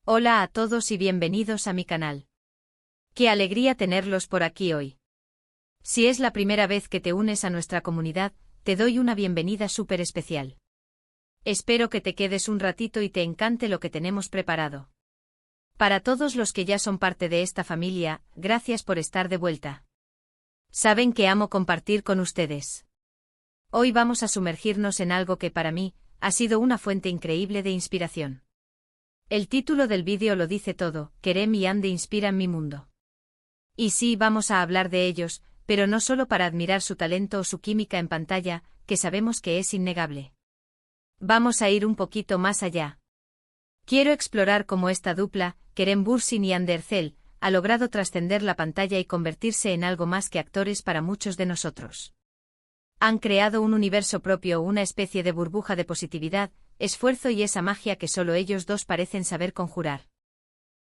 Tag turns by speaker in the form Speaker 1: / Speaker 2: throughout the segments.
Speaker 1: Hola a todos y bienvenidos a mi canal. Qué alegría tenerlos por aquí hoy. Si es la primera vez que te unes a nuestra comunidad, te doy una bienvenida súper especial. Espero que te quedes un ratito y te encante lo que tenemos preparado. Para todos los que ya son parte de esta familia, gracias por estar de vuelta. Saben que amo compartir con ustedes. Hoy vamos a sumergirnos en algo que para mí ha sido una fuente increíble de inspiración. El título del vídeo lo dice todo: Kerem y Ande inspiran mi mundo. Y sí, vamos a hablar de ellos, pero no solo para admirar su talento o su química en pantalla, que sabemos que es innegable. Vamos a ir un poquito más allá. Quiero explorar cómo esta dupla, Kerem Bürsin y Hande Erçel, ha logrado trascender la pantalla y convertirse en algo más que actores para muchos de nosotros. Han creado un universo propio, una especie de burbuja de positividad, esfuerzo y esa magia que solo ellos dos parecen saber conjurar.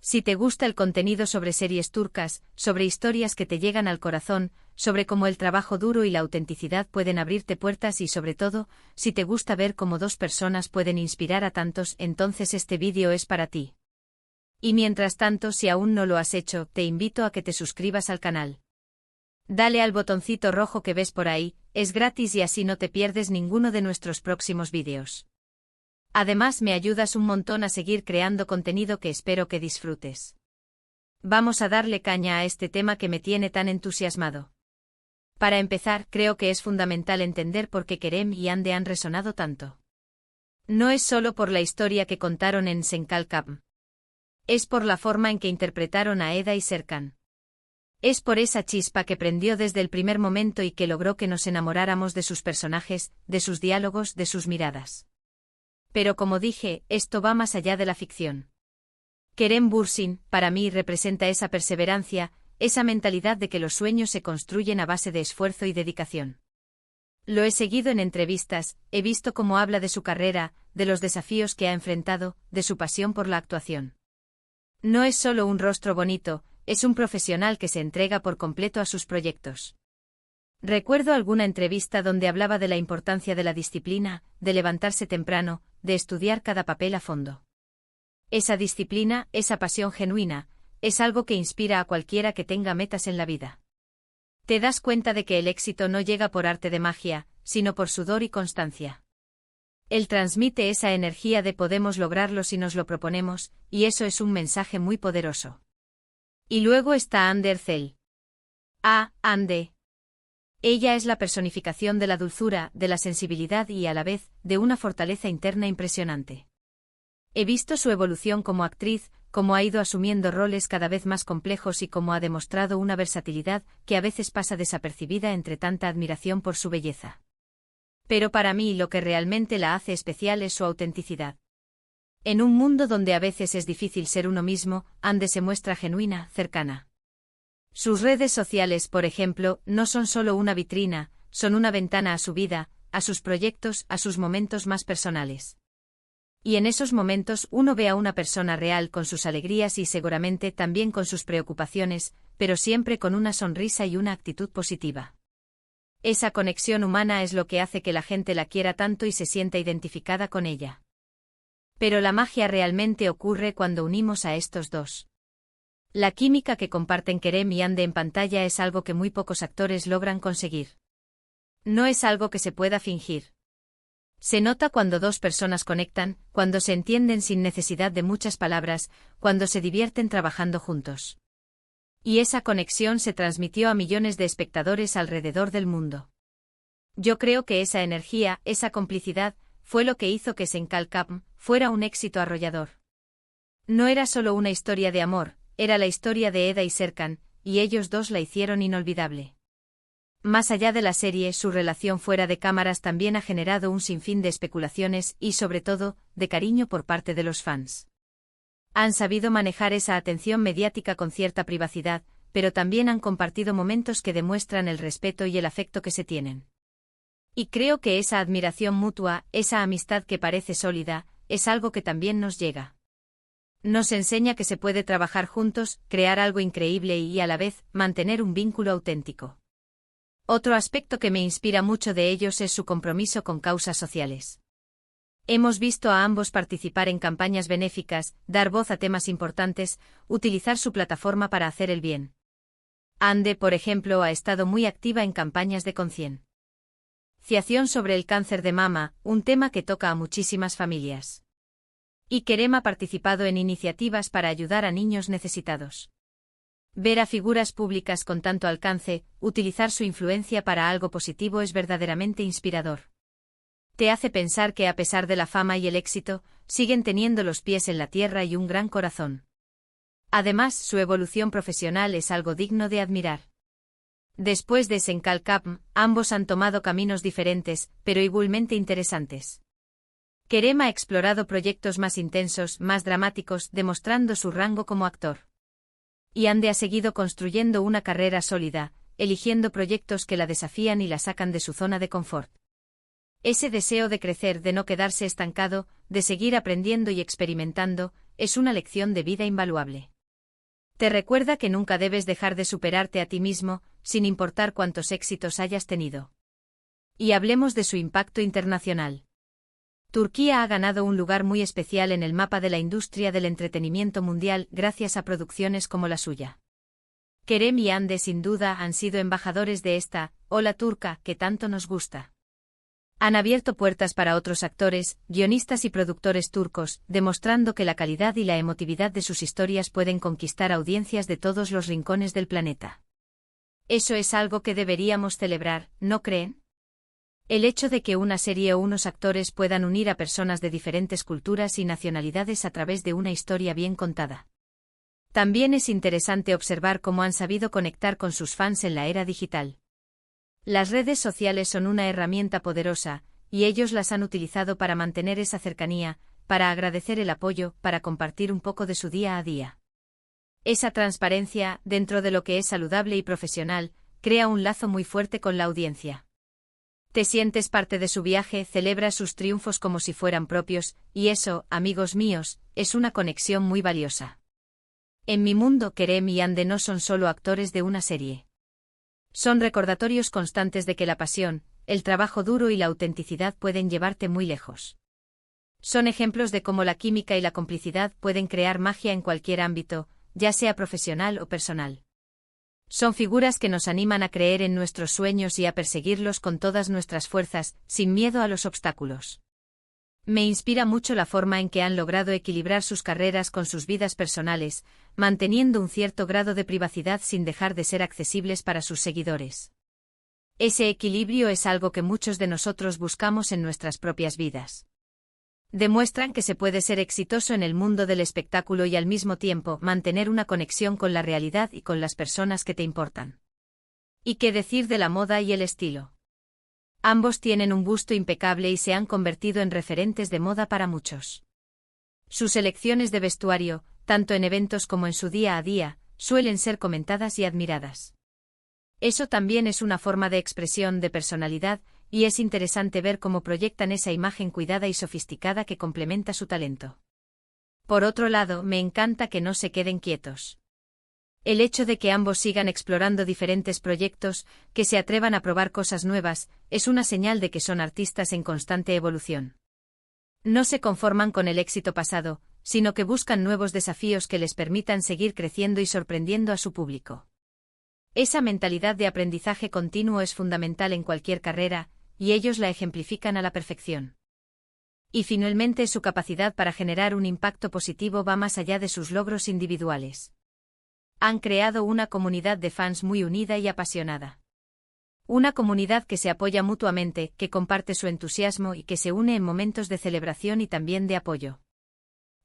Speaker 1: Si te gusta el contenido sobre series turcas, sobre historias que te llegan al corazón, sobre cómo el trabajo duro y la autenticidad pueden abrirte puertas y sobre todo, si te gusta ver cómo dos personas pueden inspirar a tantos, entonces este vídeo es para ti. Y mientras tanto, si aún no lo has hecho, te invito a que te suscribas al canal. Dale al botoncito rojo que ves por ahí, es gratis y así no te pierdes ninguno de nuestros próximos vídeos. Además me ayudas un montón a seguir creando contenido que espero que disfrutes. Vamos a darle caña a este tema que me tiene tan entusiasmado. Para empezar, creo que es fundamental entender por qué Kerem y Hande han resonado tanto. No es solo por la historia que contaron en Senkalkam. Es por la forma en que interpretaron a Eda y Serkan. Es por esa chispa que prendió desde el primer momento y que logró que nos enamoráramos de sus personajes, de sus diálogos, de sus miradas. Pero como dije, esto va más allá de la ficción. Kerem Bürsin, para mí, representa esa perseverancia, esa mentalidad de que los sueños se construyen a base de esfuerzo y dedicación. Lo he seguido en entrevistas, he visto cómo habla de su carrera, de los desafíos que ha enfrentado, de su pasión por la actuación. No es solo un rostro bonito, es un profesional que se entrega por completo a sus proyectos. Recuerdo alguna entrevista donde hablaba de la importancia de la disciplina, de levantarse temprano, de estudiar cada papel a fondo. Esa disciplina, esa pasión genuina, es algo que inspira a cualquiera que tenga metas en la vida. Te das cuenta de que el éxito no llega por arte de magia, sino por sudor y constancia. Él transmite esa energía de podemos lograrlo si nos lo proponemos, y eso es un mensaje muy poderoso. Y luego está Hande Erçel. Hande. Ella es la personificación de la dulzura, de la sensibilidad y a la vez, de una fortaleza interna impresionante. He visto su evolución como actriz, cómo ha ido asumiendo roles cada vez más complejos y cómo ha demostrado una versatilidad que a veces pasa desapercibida entre tanta admiración por su belleza. Pero para mí lo que realmente la hace especial es su autenticidad. En un mundo donde a veces es difícil ser uno mismo, Hande se muestra genuina, cercana. Sus redes sociales, por ejemplo, no son solo una vitrina, son una ventana a su vida, a sus proyectos, a sus momentos más personales. Y en esos momentos uno ve a una persona real con sus alegrías y seguramente también con sus preocupaciones, pero siempre con una sonrisa y una actitud positiva. Esa conexión humana es lo que hace que la gente la quiera tanto y se sienta identificada con ella. Pero la magia realmente ocurre cuando unimos a estos dos. La química que comparten Kerem y Hande en pantalla es algo que muy pocos actores logran conseguir. No es algo que se pueda fingir. Se nota cuando dos personas conectan, cuando se entienden sin necesidad de muchas palabras, cuando se divierten trabajando juntos. Y esa conexión se transmitió a millones de espectadores alrededor del mundo. Yo creo que esa energía, esa complicidad, fue lo que hizo que Senkalkam fuera un éxito arrollador. No era solo una historia de amor, era la historia de Eda y Serkan, y ellos dos la hicieron inolvidable. Más allá de la serie, su relación fuera de cámaras también ha generado un sinfín de especulaciones y, sobre todo, de cariño por parte de los fans. Han sabido manejar esa atención mediática con cierta privacidad, pero también han compartido momentos que demuestran el respeto y el afecto que se tienen. Y creo que esa admiración mutua, esa amistad que parece sólida, es algo que también nos llega. Nos enseña que se puede trabajar juntos, crear algo increíble y, a la vez, mantener un vínculo auténtico. Otro aspecto que me inspira mucho de ellos es su compromiso con causas sociales. Hemos visto a ambos participar en campañas benéficas, dar voz a temas importantes, utilizar su plataforma para hacer el bien. Ande, por ejemplo, ha estado muy activa en campañas de concienciación sobre el cáncer de mama, un tema que toca a muchísimas familias. Y Kerem ha participado en iniciativas para ayudar a niños necesitados. Ver a figuras públicas con tanto alcance, utilizar su influencia para algo positivo es verdaderamente inspirador. Te hace pensar que a pesar de la fama y el éxito, siguen teniendo los pies en la tierra y un gran corazón. Además, su evolución profesional es algo digno de admirar. Después de Senkal Capm, ambos han tomado caminos diferentes, pero igualmente interesantes. Kerem ha explorado proyectos más intensos, más dramáticos, demostrando su rango como actor. Y Ande ha seguido construyendo una carrera sólida, eligiendo proyectos que la desafían y la sacan de su zona de confort. Ese deseo de crecer, de no quedarse estancado, de seguir aprendiendo y experimentando, es una lección de vida invaluable. Te recuerda que nunca debes dejar de superarte a ti mismo, sin importar cuántos éxitos hayas tenido. Y hablemos de su impacto internacional. Turquía ha ganado un lugar muy especial en el mapa de la industria del entretenimiento mundial gracias a producciones como la suya. Kerem y Ande sin duda han sido embajadores de esta ola turca que tanto nos gusta. Han abierto puertas para otros actores, guionistas y productores turcos, demostrando que la calidad y la emotividad de sus historias pueden conquistar audiencias de todos los rincones del planeta. Eso es algo que deberíamos celebrar, ¿no creen? El hecho de que una serie o unos actores puedan unir a personas de diferentes culturas y nacionalidades a través de una historia bien contada. También es interesante observar cómo han sabido conectar con sus fans en la era digital. Las redes sociales son una herramienta poderosa, y ellos las han utilizado para mantener esa cercanía, para agradecer el apoyo, para compartir un poco de su día a día. Esa transparencia, dentro de lo que es saludable y profesional, crea un lazo muy fuerte con la audiencia. Te sientes parte de su viaje, celebras sus triunfos como si fueran propios, y eso, amigos míos, es una conexión muy valiosa. En mi mundo, Kerem y Ande no son solo actores de una serie. Son recordatorios constantes de que la pasión, el trabajo duro y la autenticidad pueden llevarte muy lejos. Son ejemplos de cómo la química y la complicidad pueden crear magia en cualquier ámbito, ya sea profesional o personal. Son figuras que nos animan a creer en nuestros sueños y a perseguirlos con todas nuestras fuerzas, sin miedo a los obstáculos. Me inspira mucho la forma en que han logrado equilibrar sus carreras con sus vidas personales, manteniendo un cierto grado de privacidad sin dejar de ser accesibles para sus seguidores. Ese equilibrio es algo que muchos de nosotros buscamos en nuestras propias vidas. Demuestran que se puede ser exitoso en el mundo del espectáculo y al mismo tiempo mantener una conexión con la realidad y con las personas que te importan. ¿Y qué decir de la moda y el estilo? Ambos tienen un gusto impecable y se han convertido en referentes de moda para muchos. Sus elecciones de vestuario, tanto en eventos como en su día a día, suelen ser comentadas y admiradas. Eso también es una forma de expresión de personalidad, y es interesante ver cómo proyectan esa imagen cuidada y sofisticada que complementa su talento. Por otro lado, me encanta que no se queden quietos. El hecho de que ambos sigan explorando diferentes proyectos, que se atrevan a probar cosas nuevas, es una señal de que son artistas en constante evolución. No se conforman con el éxito pasado, sino que buscan nuevos desafíos que les permitan seguir creciendo y sorprendiendo a su público. Esa mentalidad de aprendizaje continuo es fundamental en cualquier carrera, y ellos la ejemplifican a la perfección. Y finalmente su capacidad para generar un impacto positivo va más allá de sus logros individuales. Han creado una comunidad de fans muy unida y apasionada. Una comunidad que se apoya mutuamente, que comparte su entusiasmo y que se une en momentos de celebración y también de apoyo.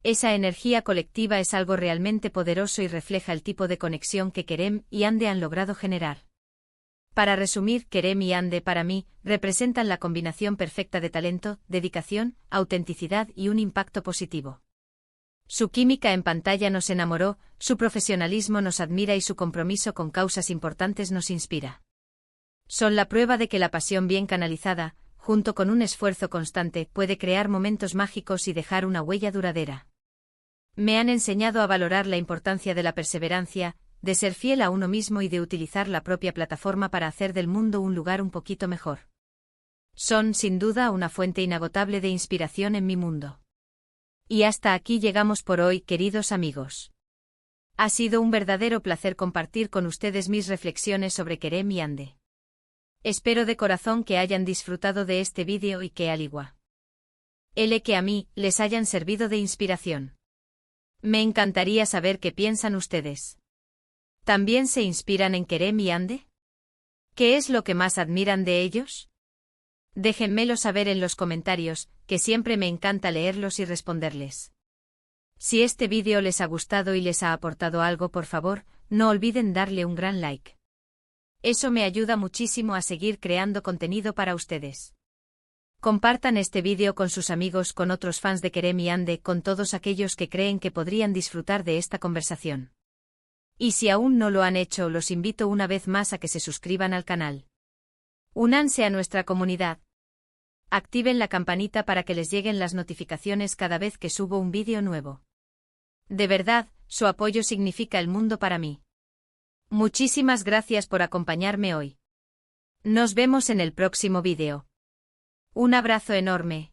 Speaker 1: Esa energía colectiva es algo realmente poderoso y refleja el tipo de conexión que Kerem y Ande han logrado generar. Para resumir, Kerem y Ande para mí representan la combinación perfecta de talento, dedicación, autenticidad y un impacto positivo. Su química en pantalla nos enamoró, su profesionalismo nos admira y su compromiso con causas importantes nos inspira. Son la prueba de que la pasión bien canalizada, junto con un esfuerzo constante, puede crear momentos mágicos y dejar una huella duradera. Me han enseñado a valorar la importancia de la perseverancia, de ser fiel a uno mismo y de utilizar la propia plataforma para hacer del mundo un lugar un poquito mejor. Son, sin duda, una fuente inagotable de inspiración en mi mundo. Y hasta aquí llegamos por hoy, queridos amigos. Ha sido un verdadero placer compartir con ustedes mis reflexiones sobre Kerem y Ande. Espero de corazón que hayan disfrutado de este vídeo y que, al igual que a mí, les hayan servido de inspiración. Me encantaría saber qué piensan ustedes. ¿También se inspiran en Kerem y Ande? ¿Qué es lo que más admiran de ellos? Déjenmelo saber en los comentarios, que siempre me encanta leerlos y responderles. Si este vídeo les ha gustado y les ha aportado algo, por favor, no olviden darle un gran like. Eso me ayuda muchísimo a seguir creando contenido para ustedes. Compartan este vídeo con sus amigos, con otros fans de Kerem y Ande, con todos aquellos que creen que podrían disfrutar de esta conversación. Y si aún no lo han hecho, los invito una vez más a que se suscriban al canal. Únanse a nuestra comunidad. Activen la campanita para que les lleguen las notificaciones cada vez que subo un vídeo nuevo. De verdad, su apoyo significa el mundo para mí. Muchísimas gracias por acompañarme hoy. Nos vemos en el próximo vídeo. Un abrazo enorme.